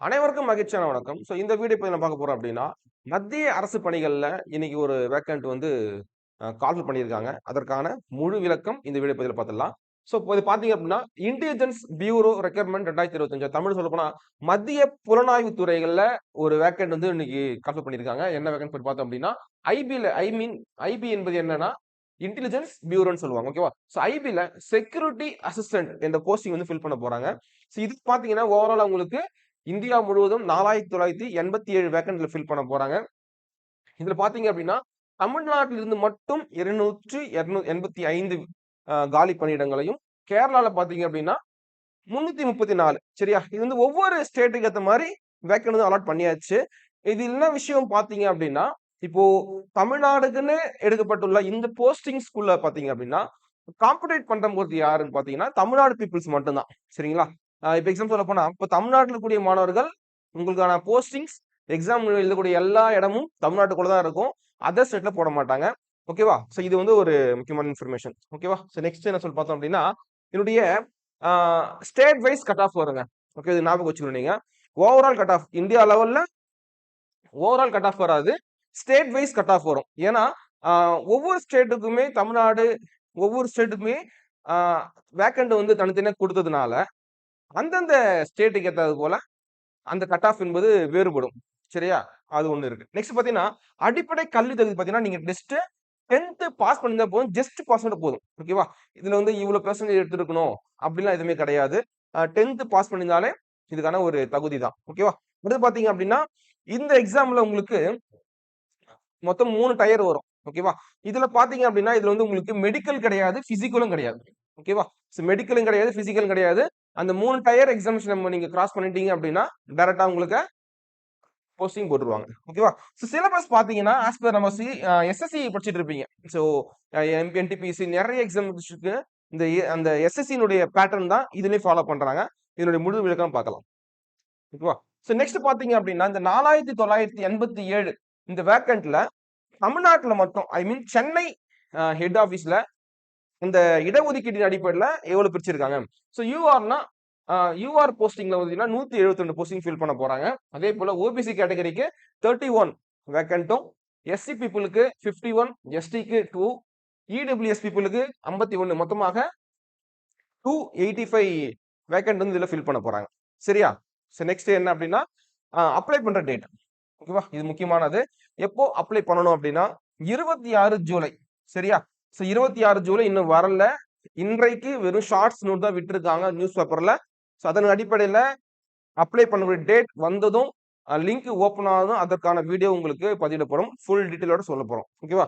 அனைவருக்கும் மகிழ்ச்சியான வணக்கம். இந்த வீடியோ இப்ப என்ன பார்க்க போறோம் அப்படின்னா, மத்திய அரசு பணிகள்ல இன்னைக்கு ஒரு வேக்கன்ட் வந்து கால்ஃபர் பண்ணியிருக்காங்க. அதற்கான முழு விளக்கம் இந்த வீடியோ பதிவுல பார்த்துடலாம். இப்போ இது பார்த்தீங்க அப்படின்னா, இன்டெலிஜென்ஸ் பியூரோ ரெக்யர்மென்ட் 2025 தமிழ்ல சொல்லப்போனா, மத்திய புலனாய்வு துறைகள்ல ஒரு வேக்கன்ட் வந்து இன்னைக்கு கால்ஃபர் பண்ணியிருக்காங்க. என்ன வேக்கன்ட் சொல்லி பார்த்தோம் அப்படின்னா, ஐபி என்பது என்னன்னா, இன்டெலிஜென்ஸ் பியூரோன்னு சொல்லுவாங்க. ஓகேவா? ஐபில செக்யூரிட்டி அசிஸ்டன்ட் என்ற போஸ்டிங் வந்து ஃபில் பண்ண போறாங்க. இது பார்த்தீங்கன்னா, ஓவரால் உங்களுக்கு இந்தியா முழுவதும் 4987 வேக்கன்ட்ல ஃபில் பண்ண போறாங்க. இதுல பாத்தீங்க அப்படின்னா, தமிழ்நாட்டில இருந்து மட்டும் 285 காலி பணியிடங்களையும், கேரளால பாத்தீங்க அப்படின்னா 334 சரியா? இது வந்து ஒவ்வொரு ஸ்டேட்டுக்கு ஏத்த மாரி வேக்கன்ட் வந்து அலாட் பண்ணியாச்சு. இது என்ன விஷயம் பாத்தீங்க அப்படின்னா, இப்போ தமிழ்நாடுக்குன்னு எடுக்கப்பட்டுள்ள இந்த போஸ்டிங்ஸ்குள்ள பாத்தீங்க அப்படின்னா, காம்படேட் பண்றம்போது யாருன்னு பாத்தீங்கன்னா, தமிழ்நாடு பீப்பிள்ஸ் மட்டும் தான். சரிங்களா? இப்ப எக்ஸாம்பிள் சொல்லப்போனா, இப்ப தமிழ்நாட்டில இருக்கக்கூடிய மாணவர்கள் உங்களுக்கான போஸ்டிங்ஸ், எக்ஸாம் எழுதக்கூடிய எல்லா இடமும் தமிழ்நாட்டுக்குள்ள தான் இருக்கும். அதர் ஸ்டேட்ல போட மாட்டாங்க. ஓகேவா? இது வந்து ஒரு முக்கியமான இன்ஃபர்மேஷன். ஓகேவா? நெக்ஸ்ட் என்ன சொல்லி பார்த்தோம் அப்படின்னா, என்னுடைய ஆ ஸ்டேட் வைஸ் கட் ஆஃப் வருங்க. ஓகே. இது ஞாபகம் வச்சுக்கணும் நீங்க. ஓவரால் கட் ஆஃப் இந்தியா லெவல்ல ஓவரால் கட் ஆஃப் வராது. ஸ்டேட் வைஸ் கட் ஆஃப் வரும். ஏன்னா, ஆ ஒவ்வொரு ஸ்டேட்டுக்குமே தமிழ்நாடு ஒவ்வொரு ஸ்டேட்டுக்குமே ஆ வேக்கன்ட் வந்து தனித்தனியா குடுத்ததுனால, அந்தந்த ஸ்டேட்டுக்கு ஏத்தது போல அந்த கட் ஆஃப் என்பது வேறுபடும். சரியா? அது ஒண்ணு இருக்கு. நெக்ஸ்ட் பார்த்தீங்கன்னா, அடிப்படை கல்வி தகுதி பார்த்தீங்கன்னா, நீங்க ஜஸ்ட் 10த் பாஸ் பண்ணியிருந்தா போதும். ஜஸ்ட் பாஸ் பண்ணா போதும். ஓகேவா? இதுல வந்து இவ்வளோ பெர்சன்டேஜ் எடுத்திருக்கணும் அப்படிலாம் எதுவுமே கிடையாது. 10த் பாஸ் பண்ணியிருந்தாலே இதுக்கான ஒரு தகுதி தான். ஓகேவா? அடுத்து பார்த்தீங்க அப்படின்னா, இந்த எக்ஸாம்ல உங்களுக்கு மொத்தம் 3 டயர் வரும். ஓகேவா? இதுல பார்த்தீங்க அப்படின்னா, இதுல வந்து உங்களுக்கு மெடிக்கல் கிடையாது, பிசிக்கலும் கிடையாது. ஓகேவா? மெடிக்கலும் கிடையாது, பிசிக்கலும் கிடையாது. அந்த 3 டயர் எக்ஸாமினேஷன் நீங்க கிராஸ் பண்ணிட்டீங்க அப்படின்னா, டைரக்ட்டா உங்களுக்கு போஸ்டிங் போட்டுருவாங்க. ஓகேவா? சிலபஸ் பார்த்தீங்கன்னா, ஆஸ் பெர் நம்ம எஸ்எஸ்சி படிச்சுட்டு இருப்பீங்க. ஸோ என்டிபிசி நெறைய எக்ஸாம்ஸ்க்கு அந்த எஸ்எஸ்சியினுடைய பேட்டர்ன் தான் இதுலயும் ஃபாலோ பண்றாங்க. இதனுடைய முழு விளக்கம் பார்க்கலாம். ஓகேவா? நெக்ஸ்ட் பார்த்தீங்க அப்படின்னா, இந்த 4987 இந்த வேக்கன்ட்ல தமிழ்நாட்டுல மட்டும் ஐ மீன் சென்னை ஹெட் ஆபீஸ்ல இந்த இடஒதுக்கீட்டின் அடிப்படையில எவ்வளவு பிரிச்சிருக்காங்க. யூஆர்னா யூஆர் போஸ்டிங்ல பார்த்தீங்கன்னா 172 போஸ்டிங் ஃபில் பண்ண போறாங்க. அதே போல ஓபிசி கேட்டகரிக்கு 31 வேக்கன்ட்டும், எஸ்சி பீப்புளுக்கு 51, எஸ்டிக்கு 2, இடபிள்யூஎஸ் பீப்புளுக்கு 51 மொத்தமாக 285 வேக்கன்ட் வந்து இதுல ஃபில் பண்ண போறாங்க. சரியா? நெக்ஸ்ட் என்ன அப்படின்னா அப்ளை பண்ற டேட். ஓகேவா? இது முக்கியமானது. எப்போ அப்ளை பண்ணணும் அப்படின்னா 26 ஜூலை. சரியா? 26 ஜூலை இன்னும் வரல. இன்றைக்கு வெறும் ஷார்ட்ஸ் நோட் தான் விட்டிருக்காங்க நியூஸ் பேப்பர்ல. அதன் அடிப்படையில அப்ளை பண்ணக்கூடிய டேட் வந்ததும் லிங்க் ஓப்பன் ஆனதும் அதற்கான வீடியோ உங்களுக்கு பதிவிடப்படும். ஃபுல் டீடைலோட சொல்லப் போறோம். ஓகேவா?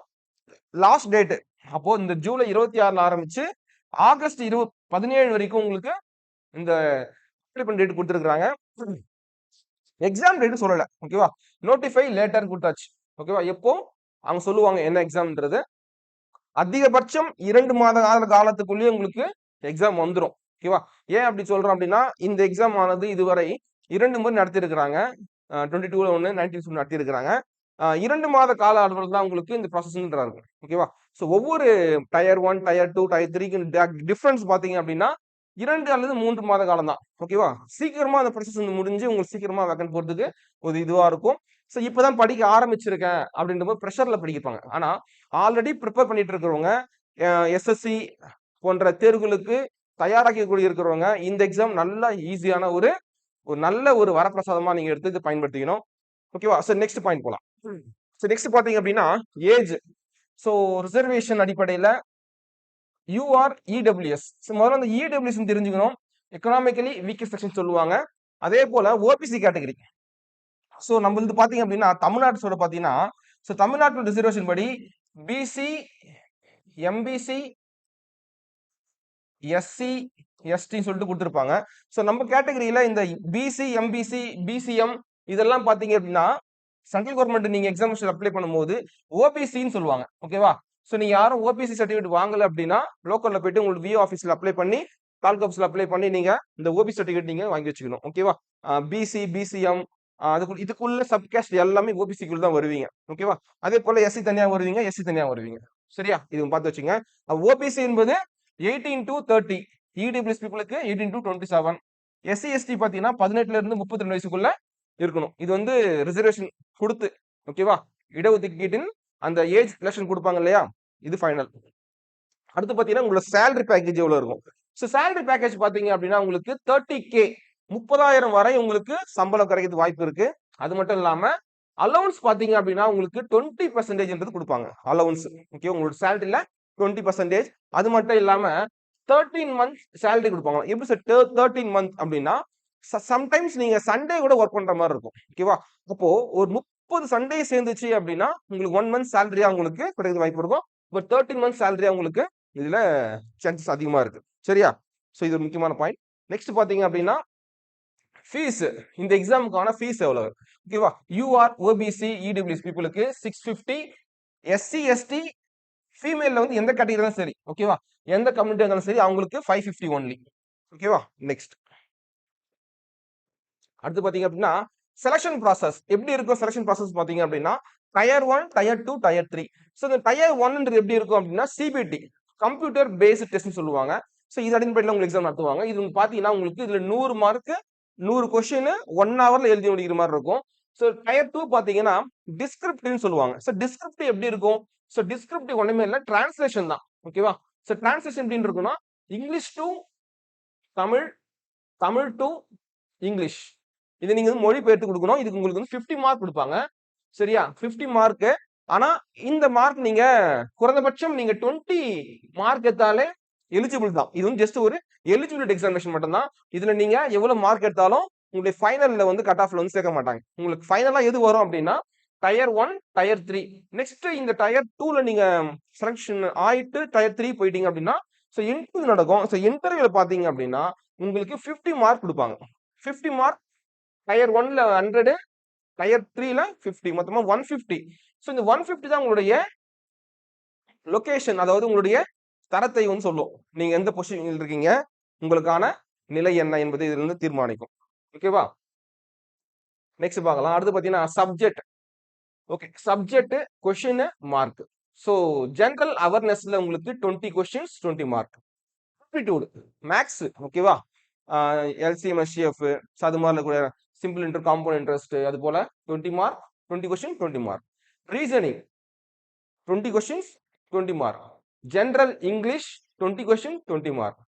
லாஸ்ட் டேட் அப்போ இந்த ஜூலை 26ல ஆரம்பிச்சு ஆகஸ்ட் 17 வரைக்கும் உங்களுக்கு இந்த அப்ளை பண்ண டேட் குடுத்திருக்காங்க. எக்ஸாம் டேட் சொல்லல. ஓகேவா? நோட்டிஃபை லேட்டர் குடுத்தாச்சு. ஓகேவா? எப்போ அவங்க சொல்லுவாங்க என்ன எக்ஸாம்ன்றது. அதிகபட்சம் 2 மாத காலத்துக்குள்ளேயே உங்களுக்கு எக்ஸாம் வந்துரும். ஓகேவா? ஏன் அப்படி சொல்றோம் அப்படின்னா, இந்த எக்ஸாம் ஆனது இதுவரை 2 முறை நடத்தியிருக்கிறாங்க. 22ல 1, 19 நடத்தியிருக்கிறாங்க. 2 மாத கால அளவுல தான் உங்களுக்கு இந்த ப்ராசஸ்ன்றா இருக்கும். ஓகேவா? ஒவ்வொரு டயர் 1, டயர் 2, டயர் 3க்கு டிஃபரன்ஸ் பார்த்தீங்க அப்படின்னா, 2 அல்லது 3 மாத காலம் தான். ஓகேவா? சீக்கிரமா அந்த ப்ராசஸ் வந்து முடிஞ்சு உங்களுக்கு சீக்கிரமா வேக்கன்ட் போறதுக்கு ஒரு இதுவா இருக்கும். இப்பதான் படிக்க ஆரம்பிச்சிருக்கேன் அப்படின்ற போது பிரஷர்ல படிப்பாங்க. ஆனா ஆல்ரெடி பிரிப்பேர் பண்ணிட்டு இருக்கிறவங்க, எஸ்எஸ்சி போன்ற தேர்வுகளுக்கு தயாராகி கூடி இருக்கிறவங்க, இந்த எக்ஸாம் நல்லா ஈஸியான ஒரு ஒரு நல்ல ஒரு வரப்பிரசாதமா நீங்க எடுத்து இத பயன்படுத்திக்கணும். ஓகேவா? நெக்ஸ்ட் பாயிண்ட் போலாம். நெக்ஸ்ட் பார்த்தீங்க அப்படின்னா, ஏஜ். ரிசர்வேஷன் அடிப்படையில யூஆர் இடபிள்யூஎஸ். முதல்ல அந்த இடபிள்யூஎஸ் தெரிஞ்சுக்கணும். எக்கனாமிக்கலி வீக்கர் செக்ஷன் சொல்லுவாங்க. அதே போல ஓபிசி கேட்டகரி. நம்மளது பார்த்தீங்க அப்படின்னா, தமிழ்நாடு சொல்ல பார்த்தீங்கன்னா, தமிழ்நாட்டு ரிசர்வேஷன் படி பிசி, எம்பிசி, எஸ்சி, எஸ்டின்னு சொல்லிட்டு குடுத்திருப்பாங்க. நம்ம கேட்டகரியில இந்த பிசி, எம்பிசி, பிசிஎம் இதெல்லாம் பார்த்தீங்க அப்படின்னா, சென்ட்ரல் கவர்ன்மெண்ட் நீங்க எக்ஸாமினேஷன் அப்ளை பண்ணும்போது ஓபிசின்னு சொல்லுவாங்க. ஓகேவா? நீங்க யாரும் ஓபிசி சர்டிபிகேட் வாங்கல அப்படின்னா, லோக்கல்ல போயிட்டு உங்களுக்கு விஓ ஆபீஸ்ல அப்ளை பண்ணி, தாலுகா ஆபீஸ்ல அப்ளை பண்ணி நீங்க இந்த ஓபிசி சர்டிபிகேட் நீங்க வாங்கி வச்சுக்கணும். ஓகேவா? பிசி, பிசிஎம் இதுக்குள்ள சப் காஸ்ட் எல்லாமே ஓபிசிக்குள்ள தான் வருவீங்க. ஓகேவா? அதே போல எஸ்சி தனியா வருவீங்க, எஸ்சி தனியா வருவீங்க. சரியா? இது பார்த்து வச்சுங்க. ஓபிசி என்பது 18 to 30. இடபிள்யூஎஸ் பீப்புளுக்கு 18 to 27. எஸ்சி எஸ்டி பாத்தீங்கன்னா 18ல இருந்து 32 வயசுக்குள்ள இருக்கணும். இது வந்து ரிசர்வேஷன் கொடுத்து, ஓகேவா, இடஒதுக்கீட்டின் அந்த ஏஜ் ரிலேஷன் கொடுப்பாங்க இல்லையா, இது ஃபைனல். அடுத்து பாத்தீங்கன்னா உங்களோட சேலரி பேக்கேஜ் எவ்வளவு இருக்கும். ஸோ சேலரி பேக்கேஜ் பாத்தீங்க அப்படின்னா உங்களுக்கு 30K 30,000 வரை உங்களுக்கு சம்பளம் கிடைக்கிறது வாய்ப்பு இருக்கு. அது மட்டும் இல்லாம அலவன்ஸ் பாத்தீங்க அப்படின்னா உங்களுக்கு 20% கொடுப்பாங்க அலவன்ஸ். ஓகே, உங்களோட சேலரியில 20%. அது மட்டும் இல்லாம 13 மந்த் சேலரி கொடுப்பாங்க. எப்படி சார் 13 மந்த் அப்படின்னா சம்டைம்ஸ் நீங்க சண்டே கூட ஒர்க் பண்ற மாதிரி இருக்கும். ஓகேவா, அப்போ ஒரு 30 சண்டே சேர்ந்துச்சு அப்படின்னா உங்களுக்கு 1 மந்த் சேலரியா உங்களுக்கு கிடைக்கிறது வாய்ப்பு இருக்கும். பட் 13 மந்த் சேலரியா உங்களுக்கு இதுல சான்சஸ் அதிகமா இருக்கு. சரியா, சோ இது ஒரு முக்கியமான பாயிண்ட். நெக்ஸ்ட் பாத்தீங்க அப்படின்னா ஃபீஸ், இந்த எக்ஸாமுக்கான ஃபீஸ் எவ்வளவு. ஓகேவா, யூஆர் ஓபிசி இடபிள்யூஎஸ் பீப்புளுக்கு 650, எஸ்சி எஸ்டி ஃபீமேல்ல வந்து எந்த கேட்டகரி சரி, ஓகேவா, எந்த கம்யூனிட்டி இருந்தாலும் சரி அவங்களுக்கு 550 ஒன்லி. ஓகேவா, நெக்ஸ்ட் அடுத்து பாத்தீங்க அப்படின்னா செலக்ஷன் ப்ராசஸ் எப்படி இருக்கும். செலக்ஷன் ப்ராசஸ் பாத்தீங்க அப்படின்னா டயர் 1, டயர் 2, டயர் 3. ஸோ இந்த டயர் 1 எப்படி இருக்கும் அப்படின்னா சிபிடி, கம்ப்யூட்டர் பேஸ்ட் டெஸ்ட் சொல்லுவாங்க. ஸோ இது அடிப்படையில் உங்களுக்கு எக்ஸாம் நடத்துவாங்க. இது பாத்தீங்கன்னா உங்களுக்கு இதுல 100 மார்க் 100 கொஸ்டின் 1 ஹவர்ல எழுதி முடிக்கிற மாதிரி இருக்கும். ஸோ டயர் 2 பாத்தீங்கன்னா டிஸ்கிரிப்டிவ்னு சொல்லுவாங்க. ஸோ டிஸ்கிரிப்டிவ் எப்படி இருக்கும். ஸோ டிஸ்கிரிப்டிவ் ஒண்ணுமே இல்லை, டிரான்ஸ்லேஷன் தான். ஓகேவா, ஸோ டிரான்ஸ்லேஷன் எப்படி இருக்குன்னா English to Tamil, Tamil to English, இது நீங்க மொழிபெயர்த்து கொடுக்கணும். இதுக்கு உங்களுக்கு வந்து 50 மார்க் கொடுப்பாங்க. சரியா, 50 மார்க். ஆனா இந்த மார்க் நீங்க குறைந்தபட்சம் நீங்க 20 மார்க் எடுத்தாலே எலிஜிபிள் தான். இது வந்து ஜஸ்ட் ஒரு எலிஜிபிலிட்டி எக்ஸாமினேஷன் மட்டும் தான். இதுல நீங்க எவ்வளவு மார்க் எடுத்தாலும் உங்களுடைய ஃபைனல்ல வந்து கட் ஆஃப்ல வந்து சேர்க்க மாட்டாங்க. உங்களுக்கு ஃபைனலா எது வரும் அப்படின்னா டயர் 1, டயர் 3. நெக்ஸ்ட் இந்த டயர் 2ல நீங்க செலக்ஷன் ஆயிட்டு டயர் 3 போயிட்டீங்க அப்படின்னா ஸோ இன்டர்வியூ நடக்கும். ஸோ இன்டர்வியூல பாத்தீங்க அப்படின்னா உங்களுக்கு 50 மார்க் கொடுப்பாங்க. 50 மார்க் டயர் 1ல 100, டயர் 3ல 50, மொத்தமா 150. ஸோ இந்த 150 தான் உங்களுடைய லொகேஷன், அதாவது உங்களுடைய தரத்தை வந்து சொல்லும். நீங்க எந்த பொசிஷனில் இருக்கீங்க, உங்களுக்கான நிலை என்ன என்பதை இதுல இருந்து தீர்மானிக்கும். ஓகேவா, நெக்ஸ்ட் பார்க்கலாம். அடுத்து பாத்தீங்கன்னா subject. Okay, subject question mark. So general அவேர்னஸ்ல உங்களுக்கு 20 கொஸ்டின்ஸ் 20 மார்க். ஆப்டிடியூட் மேக்ஸ், ஓகேவா, எல்சிஎம் எஸ்சிஎஃப் அது மாதிரி கூட சிம்பிள் இன்டர் காம்பவுண்ட் இன்ட்ரெஸ்ட் அது போல 20 mark 20 question 20 mark. Reasoning 20 questions 20 mark. General English 20 question 20 mark.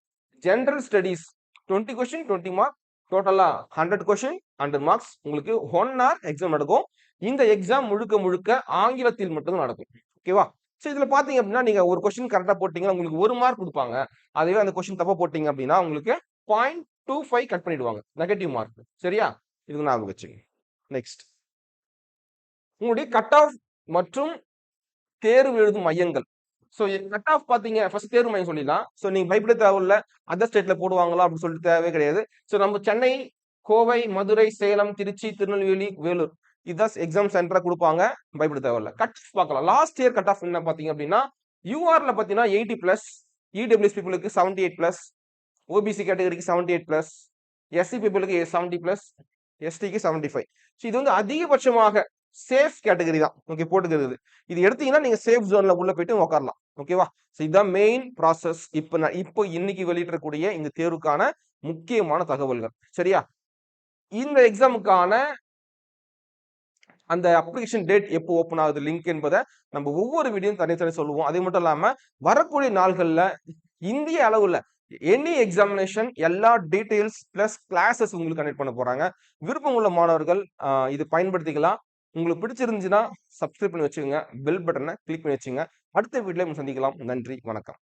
General studies 20 question 20 mark. டோட்டலா 100 question 100 marks. உங்களுக்கு 1 hour எக்ஸாம் நடக்கும். இந்த எக்ஸாம் முழுக்க முழுக்க ஆங்கிலத்தில் மட்டும் நடக்கும். ஓகேவா, சோ இதுல பாத்தீங்க அப்படின்னா நீங்க ஒரு கொஸ்டின் கரெக்டா போட்டீங்கன்னா உங்களுக்கு 1 மார்க் கொடுப்பாங்க. அதுவே அந்த கொஸ்டின் தப்பா போட்டீங்க அப்படின்னா உங்களுக்கு 0.25 கட் பண்ணிடுவாங்க, நெகட்டிவ் மார்க். சரியா, இதுக்கு ஞாபகம் வச்சுங்க. நெக்ஸ்ட் உங்களுடைய கட் ஆஃப் மற்றும் தேர்வு எழுதும் மையங்கள். ஸோ கட் ஆஃப் பாத்தீங்க ஃபர்ஸ்ட் தேர்வு மையம் சொல்லிடலாம். ஸோ நீங்க பயப்பட தேவையில்ல, அதர் ஸ்டேட்ல போடுவாங்களா அப்படின்னு சொல்லிட்டு தேவையே கிடையாது. ஸோ நம்ம சென்னை, கோவை, மதுரை, சேலம், திருச்சி, திருநெல்வேலி, வேலூர் இதுதான் எக்ஸாம் சென்டரா கொடுப்பாங்க. பயப்பட தேவையில்ல. கட் ஆஃப் பார்க்கலாம். லாஸ்ட் இயர் கட் ஆஃப் என்ன பாத்தீங்க அப்படின்னா யூஆர்ல பாத்தீங்கன்னா 80+, இடபிள்யூஎஸ் பீப்புளுக்கு 78+, ஓபிசி கேட்டகரிக்கு 78+, எஸ்சி பீப்புளுக்கு 70+, எஸ்டிக்கு 75. ஸோ இது வந்து அதிகபட்சமாக சேஃப் கேட்டகரி தான். ஓகே, போட்டுக்கிறது. இது எடுத்தீங்கன்னா நீங்க சேஃப் ஜோன்ல உள்ள போயிட்டு உட்காரலாம். ஓகேவா, சோ இதுதான் மெயின் ப்ராசஸ். இப்போ இன்னைக்கு வெளியிடக்கூடிய இந்த தேர்வுக்கான முக்கியமான தகவல்கள். சரியா, இந்த எக்ஸாமுக்கான அந்த அப்ளிகேஷன் டேட் எப்போ ஓபன் ஆகுது லிங்க் என்பதை நம்ம ஒவ்வொரு வீடியோவும் தனித்தனி சொல்லுவோம். அது மட்டும் இல்லாம வரக்கூடிய நாள்கள்ல இந்திய அளவுல எனி எக்ஸாமினேஷன் எல்லா டீடைல்ஸ் பிளஸ் கிளாஸஸ் உங்களுக்கு கனெக்ட் பண்ண போறாங்க. விருப்பம் உள்ள மாணவர்கள் இது பயன்படுத்திக்கலாம். உங்களுக்கு பிடிச்சிருந்துச்சுன்னா சப்ஸ்கிரைப் பண்ணி வச்சுக்கோங்க, பெல் பட்டனை கிளிக் பண்ணி வச்சுங்க. அடுத்த வீடியோல சந்திக்கலாம். நன்றி, வணக்கம்.